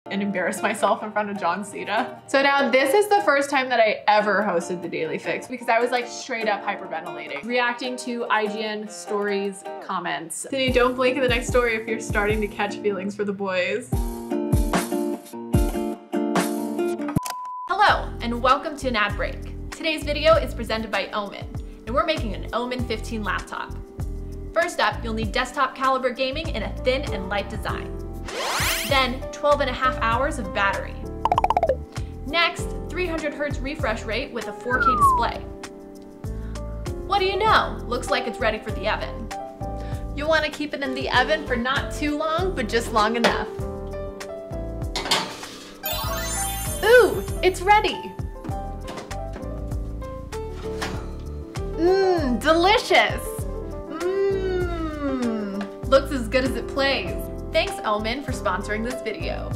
and embarrass myself in front of John Cena. So now this is the first time that I ever hosted the Daily Fix because I was like straight up hyperventilating, reacting to IGN stories comments. Sydney, don't blink in the next story if you're starting to catch feelings for the boys. Hello, and welcome to an ad break. Today's video is presented by Omen, and we're making an Omen 15 laptop. First up, you'll need desktop caliber gaming in a thin and light design. Then 12.5 hours of battery. Next, 300 Hz refresh rate with a 4K display. What do you know? Looks like it's ready for the oven. You'll want to keep it in the oven for not too long, but just long enough. Ooh, it's ready. Mmm, delicious. Mmm, looks as good as it plays. Thanks, Omen, for sponsoring this video.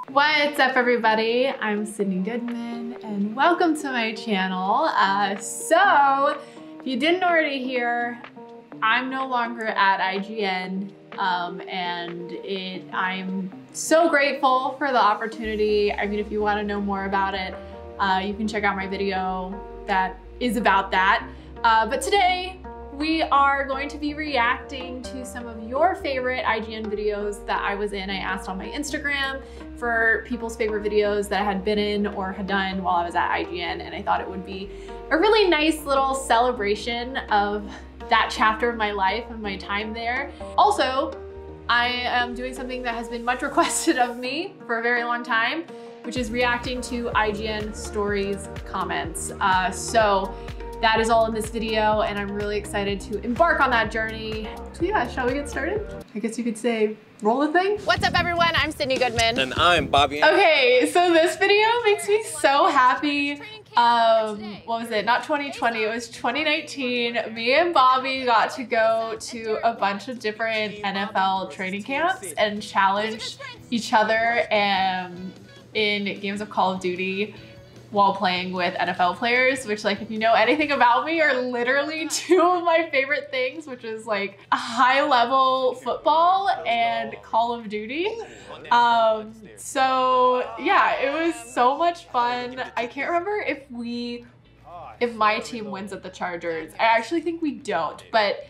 What's up, everybody? I'm Sydney Goodman, and welcome to my channel. So, if you didn't already hear, I'm no longer at IGN, and I'm so grateful for the opportunity. I mean, if you want to know more about it, you can check out my video that is about that. But today, we are going to be reacting to some of your favorite IGN videos that I was in. I asked on my Instagram for people's favorite videos that I had been in or had done while I was at IGN, and I thought it would be a really nice little celebration of that chapter of my life and my time there. Also, I am doing something that has been much requested of me for a very long time, which is reacting to IGN stories comments. So that is all in this video, and I'm really excited to embark on that journey. So yeah, shall we get started? I guess you could say, roll the thing. What's up, everyone? I'm Sydney Goodman. And I'm Bobby. Okay, so this video makes me so happy. What was it? Not 2020, it was 2019. Me and Bobby got to go to a bunch of different NFL training camps and challenge each other in games of Call of Duty while playing with NFL players, which, like, if you know anything about me, are literally two of my favorite things, which is like high-level football and Call of Duty. So yeah, it was so much fun. I can't remember if my team wins at the Chargers. I actually think we don't, but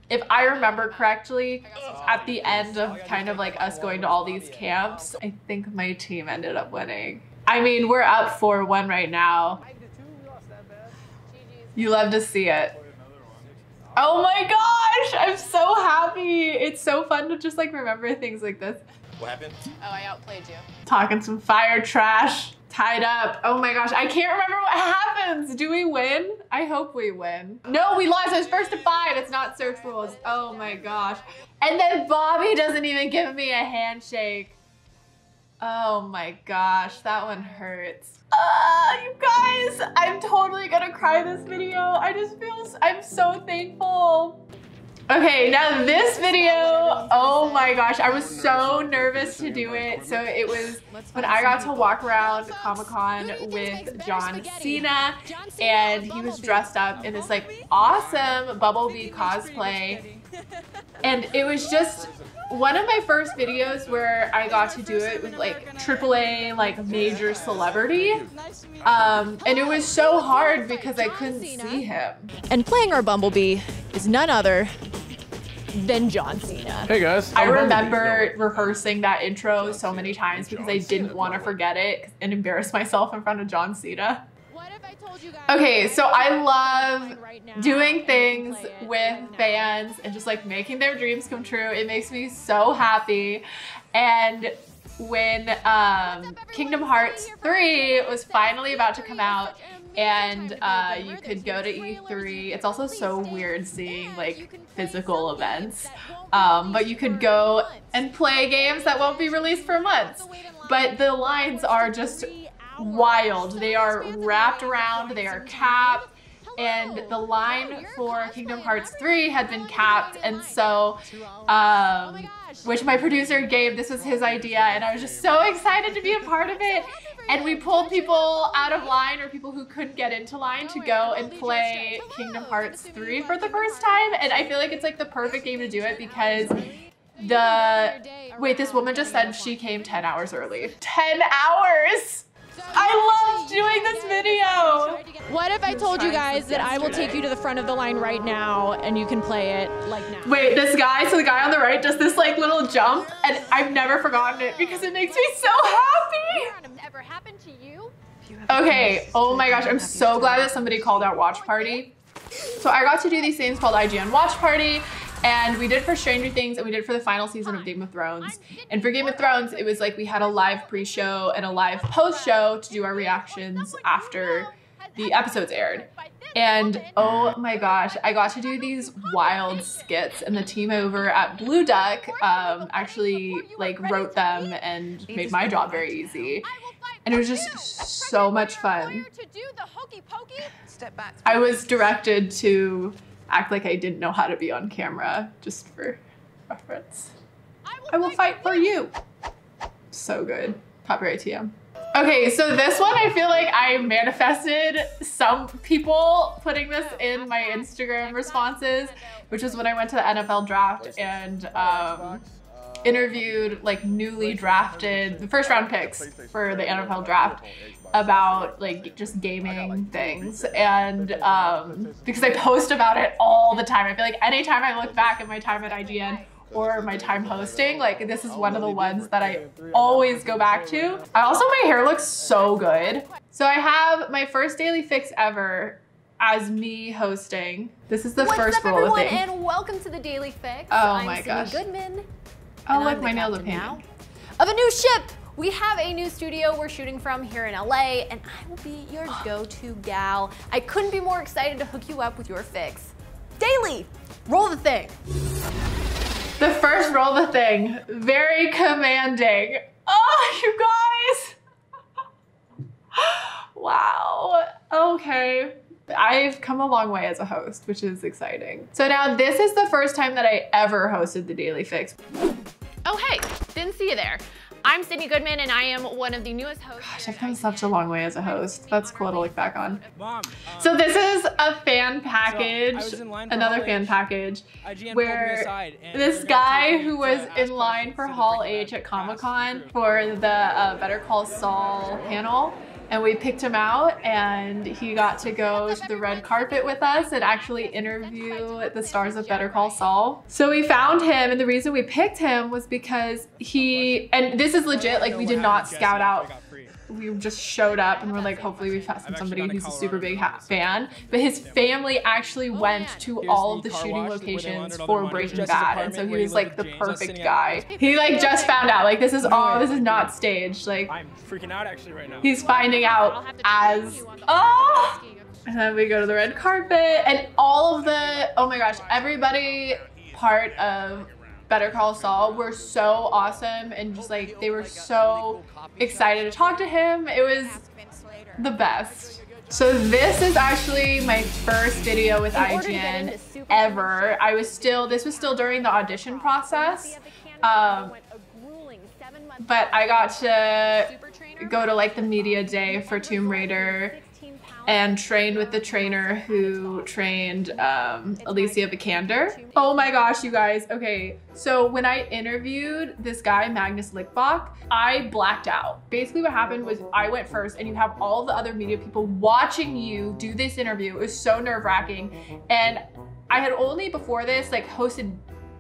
if I remember correctly, at the end of kind of like us going to all these camps, I think my team ended up winning. I mean, we're up 4-1 right now. You love to see it. Oh my gosh, I'm so happy. It's so fun to just like remember things like this. What happened? Oh, I outplayed you. Talking some fire trash, tied up. Oh my gosh, I can't remember what happens. Do we win? I hope we win. No, we lost. I was first to 5. It's not search rules. Oh my gosh. And then Bobby doesn't even give me a handshake. Oh my gosh, that one hurts. You guys, I'm totally gonna cry this video. I'm so thankful. Okay, now this video, oh my gosh, I was so nervous to do it. So it was when I got to walk around Comic-Con with John Cena, and he was dressed up in this like awesome Bumblebee cosplay. And it was just one of my first videos where I got to do it with like AAA, like major celebrity. And it was so hard because I couldn't see him. And playing our Bumblebee is none other than John Cena. Hey guys. I remember rehearsing that intro so many times because I didn't want to forget it and embarrass myself in front of John Cena. Okay, so I love doing things with fans and just like making their dreams come true. It makes me so happy. And when Kingdom Hearts 3 was finally about to come out and you could go to E3, it's also so weird seeing like physical events, but you could go and play games that won't be released for months. But the lines are just wild. They are wrapped around, they are capped, and the line for Kingdom Hearts 3 had been capped, and so which my producer gave, this was his idea, and I was just so excited to be a part of it. And we pulled people out of line, or people who couldn't get into line, to go and play Kingdom Hearts 3 for the first time. And I feel like it's like the perfect game to do it because Wait, this woman just said she came 10 hours early. 10 hours! I love doing this video! What if I told you guys that I will take you to the front of the line right now and you can play it like now? Wait, this guy, so the guy on the right does this like little jump and I've never forgotten it because it makes me so happy! Ever happened to you? Okay, oh my gosh, I'm so glad that somebody called out Watch Party. So I got to do these things called IGN Watch Party, and we did for Stranger Things and we did for the final season of Game of Thrones. And for Game of Thrones, it was like we had a live pre-show and a live post-show to do our reactions after the episodes aired. And oh my gosh, I got to do these wild skits, and the team over at Blue Duck actually like wrote them and made my job very easy. And it was just so much fun. I was directed to act like I didn't know how to be on camera, just for reference. I will fight for you. So good. Copyright TM. Okay, so this one, I feel like I manifested some people putting this in my Instagram responses, which was when I went to the NFL draft and interviewed like newly drafted, the first round picks for the NFL draft about like just gaming things. And because I post about it all the time, I feel like anytime I look back at my time at IGN or my time hosting, like this is one of the ones that I always go back to. My hair looks so good. So I have my first daily fix ever as me hosting. This is the first roll of thing. And welcome to the Daily Fix. Oh my gosh. I'm Sydney Goodman. Oh, look, my nails are painted. Of a new ship. We have a new studio we're shooting from here in LA, and I will be your go-to gal. I couldn't be more excited to hook you up with your fix. Daily, roll the thing. The first roll of the thing, very commanding. Oh, you guys. Wow, okay. I've come a long way as a host, which is exciting. So now this is the first time that I ever hosted the Daily Fix. Oh, hey, didn't see you there. I'm Sydney Goodman, and I am one of the newest hosts. Gosh, I've come such a long way as a host. That's cool to look back on. So this is a fan package, another fan package, where this guy who was in line for Hall H at Comic-Con for the Better Call Saul panel, and we picked him out, and he got to go to the red carpet with us and actually interview the stars of Better Call Saul. So we found him, and the reason we picked him was because and this is legit, like we did not scout out. We just showed up and we're like, hopefully we found somebody who's a super big fan. But his family actually went to all of the shooting locations for Breaking Bad, and so he was like the perfect guy. He like just found out, like this is not staged. Like I'm freaking out actually right now. He's finding out as and then we go to the red carpet, and all of the, oh my gosh, everybody part of Better Call Saul were so awesome, and just like they were so excited to talk to him. It was the best. So this is actually my first video with IGN ever. This was still during the audition process, but I got to go to like the media day for Tomb Raider and trained with the trainer who trained Alicia Vikander. Oh my gosh, you guys. Okay, so when I interviewed this guy, Magnus Lickbach, I blacked out. Basically what happened was I went first, and you have all the other media people watching you do this interview. It was so nerve-wracking. And I had only before this like hosted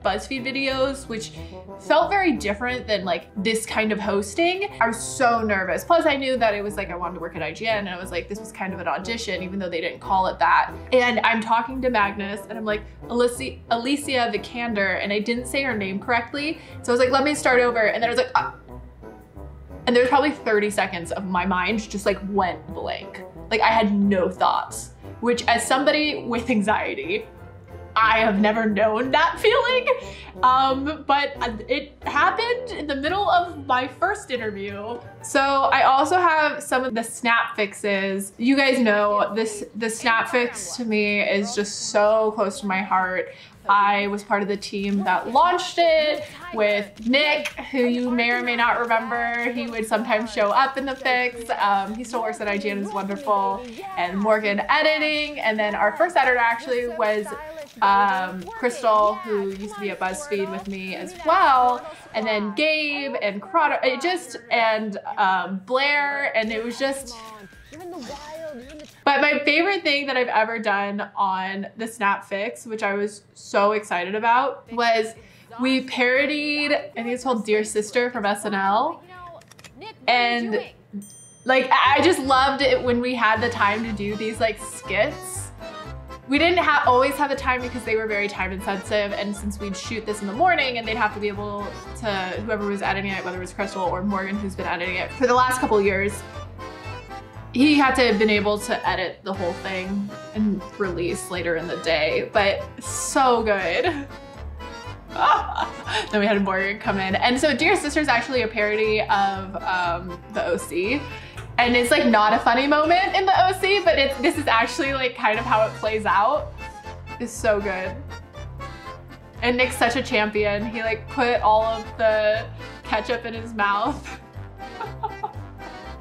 BuzzFeed videos, which felt very different than like this kind of hosting. I was so nervous. Plus I knew that it was like I wanted to work at IGN, and I was like, this was kind of an audition, even though they didn't call it that. And I'm talking to Magnus, and I'm like, Alicia Vikander, and I didn't say her name correctly. So I was like, let me start over. And then I was like, and there was probably 30 seconds of my mind just like went blank. Like I had no thoughts, which as somebody with anxiety, I have never known that feeling, but it happened in the middle of my first interview. So I also have some of the snap fixes. You guys know the snap fix to me is just so close to my heart. I was part of the team that launched it with Nick, who you may or may not remember. He would sometimes show up in the fix. He still works at IGN, is wonderful. And Morgan editing. And then our first editor actually was Crystal, who used to be at BuzzFeed with me as well. And then Gabe and Crotto, and Blair, and it was just... But my favorite thing that I've ever done on the Snap Fix, which I was so excited about, was we parodied, I think it's called Dear Sister from SNL. And like, I just loved it when we had the time to do these like skits. We didn't always have the time because they were very time insensitive, and since we'd shoot this in the morning and they'd have to be able to, whoever was editing it, whether it was Crystal or Morgan who's been editing it for the last couple of years, he had to have been able to edit the whole thing and release later in the day, but so good. Then we had Morgan come in. And so Dear Sister is actually a parody of the OC. And it's like not a funny moment in the OC, but this is actually like kind of how it plays out. It's so good. And Nick's such a champion. He like put all of the ketchup in his mouth.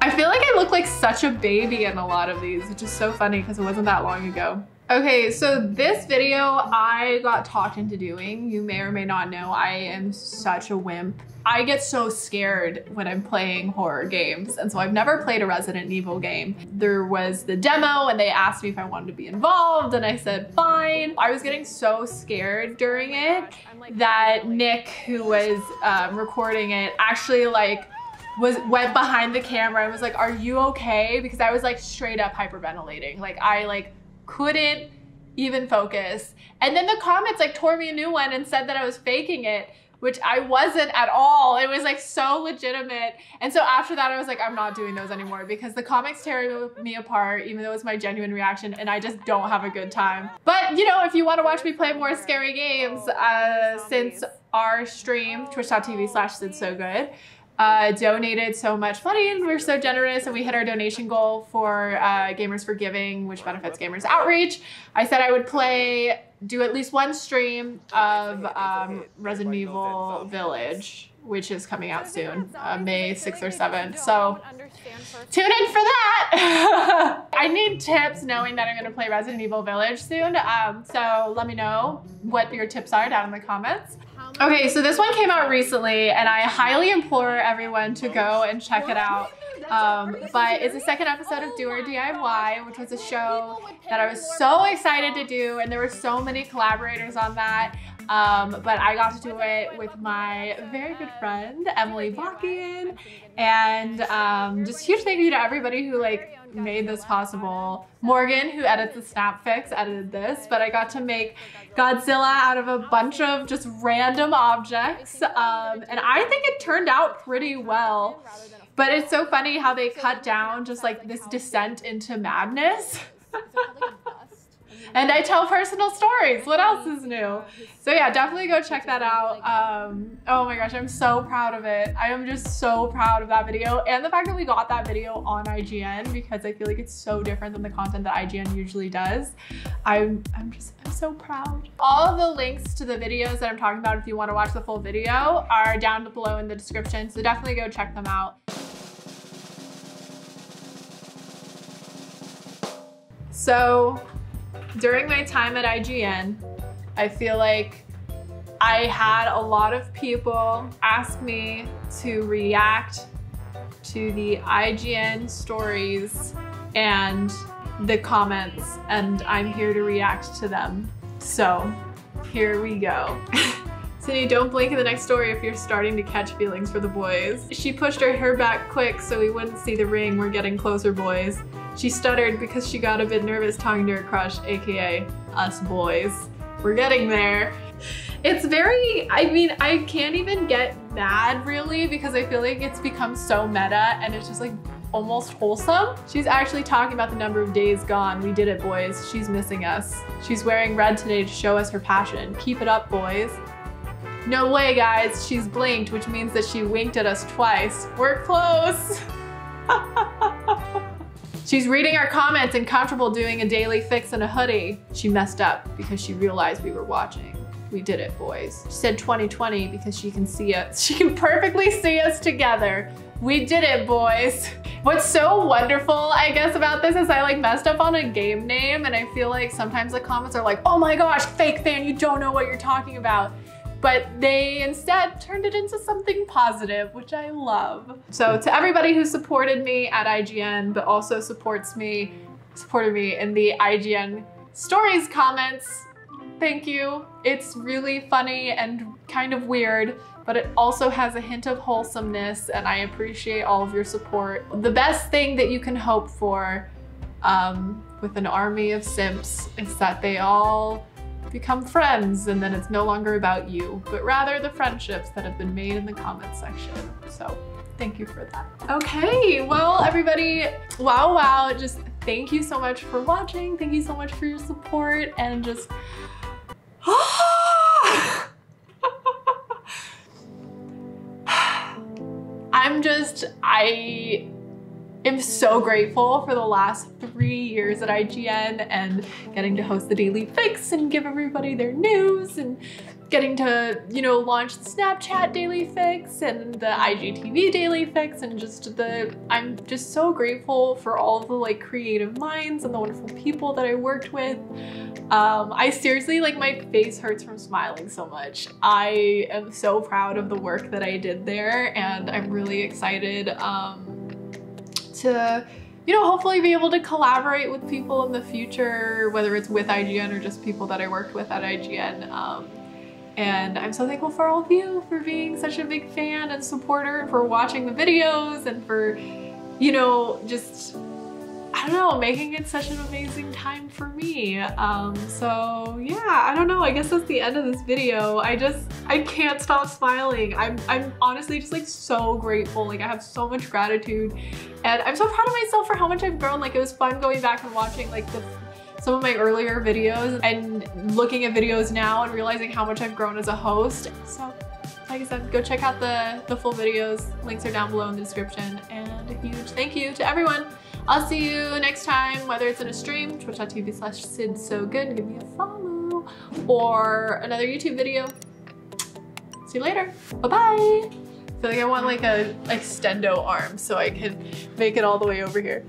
I feel like I look like such a baby in a lot of these, which is so funny because it wasn't that long ago. Okay, so this video I got talked into doing. You may or may not know I am such a wimp. I get so scared when I'm playing horror games, and so I've never played a Resident Evil game. There was the demo and they asked me if I wanted to be involved, and I said fine. I was getting so scared during it that Nick, who was recording it, actually like went behind the camera and was like, "Are you okay?" Because I was like straight up hyperventilating. Like I like couldn't even focus. And then the comments like tore me a new one and said that I was faking it, which I wasn't at all. It was like so legitimate. And so after that I was like, I'm not doing those anymore because the comics tear me apart, even though it's my genuine reaction, and I just don't have a good time. But you know, if you want to watch me play more scary games, since our stream, twitch.tv/SidSoGood, donated so much money and we're so generous, and we hit our donation goal for Gamers for Giving, which benefits Gamers Outreach. I said I would do at least one stream of Resident Evil Village, which is coming out soon, May 6th or 7th. So tune in for that. I need tips knowing that I'm gonna play Resident Evil Village soon. So let me know what your tips are down in the comments. Okay, so this one came out recently and I highly implore everyone to go and check it out. But it's the second episode of Do or DIY, which was a show that I was so excited to do, and there were so many collaborators on that. But I got to do it with my very good friend, Emily Bakian, and just huge thank you to everybody who like made this possible. Morgan, who edits the Snap Fix, edited this, but I got to make Godzilla out of a bunch of just random objects, and I think it turned out pretty well. But it's so funny how they cut down just like this descent into madness. And I tell personal stories. What else is new? So yeah, definitely go check that out. Oh my gosh, I'm so proud of it. I am just so proud of that video, and the fact that we got that video on IGN, because I feel like it's so different than the content that IGN usually does. I'm so proud. All of the links to the videos that I'm talking about, if you want to watch the full video, are down below in the description, so definitely go check them out. So during my time at IGN, I feel like I had a lot of people ask me to react to the IGN stories and the comments, and I'm here to react to them. So here we go. Sydney, don't blink in the next story if you're starting to catch feelings for the boys. She pushed her hair back quick so we wouldn't see the ring. We're getting closer, boys. She stuttered because she got a bit nervous talking to her crush, aka us boys. We're getting there. It's very, I mean, I can't even get mad really because I feel like it's become so meta and it's just like almost wholesome. She's actually talking about the number of days gone. We did it, boys. She's missing us. She's wearing red today to show us her passion. Keep it up, boys. No way, guys. She's blinked, which means that she winked at us twice. We're close. She's reading our comments and comfortable doing a daily fix in a hoodie. She messed up because she realized we were watching. We did it, boys. She said 2020 because she can see us. She can perfectly see us together. We did it, boys. What's so wonderful, I guess, about this is I like messed up on a game name, and I feel like sometimes the comments are like, oh my gosh, fake fan, you don't know what you're talking about. But they instead turned it into something positive, which I love. So to everybody who supported me at IGN, but also supported me in the IGN stories comments, thank you. It's really funny and kind of weird, but it also has a hint of wholesomeness, and I appreciate all of your support. The best thing that you can hope for with an army of simps is that they all become friends, and then it's no longer about you, but rather the friendships that have been made in the comment section. So thank you for that. Okay, well, everybody, wow, just thank you so much for watching. Thank you so much for your support, and just I am so grateful for the last 3 years at IGN and getting to host the Daily Fix and give everybody their news, and getting to, you know, launch the Snapchat Daily Fix and the IGTV Daily Fix, and I'm just so grateful for all of the like creative minds and the wonderful people that I worked with. I seriously, like, my face hurts from smiling so much. I am so proud of the work that I did there, and I'm really excited to, you know, hopefully be able to collaborate with people in the future, whether it's with IGN or just people that I worked with at IGN. And I'm so thankful for all of you for being such a big fan and supporter, for watching the videos, and for, you know, just, I don't know, making it such an amazing time for me. So yeah, I don't know, I guess that's the end of this video. I can't stop smiling. I'm honestly just like so grateful. Like, I have so much gratitude, and I'm so proud of myself for how much I've grown. Like, it was fun going back and watching like some of my earlier videos and looking at videos now and realizing how much I've grown as a host. So like I said, go check out the full videos. Links are down below in the description, and a huge thank you to everyone. I'll see you next time, whether it's in a stream, twitch.tv/SidSoGood, give me a follow, or another YouTube video. See you later, bye-bye. I feel like I want like a extendo arm so I can make it all the way over here.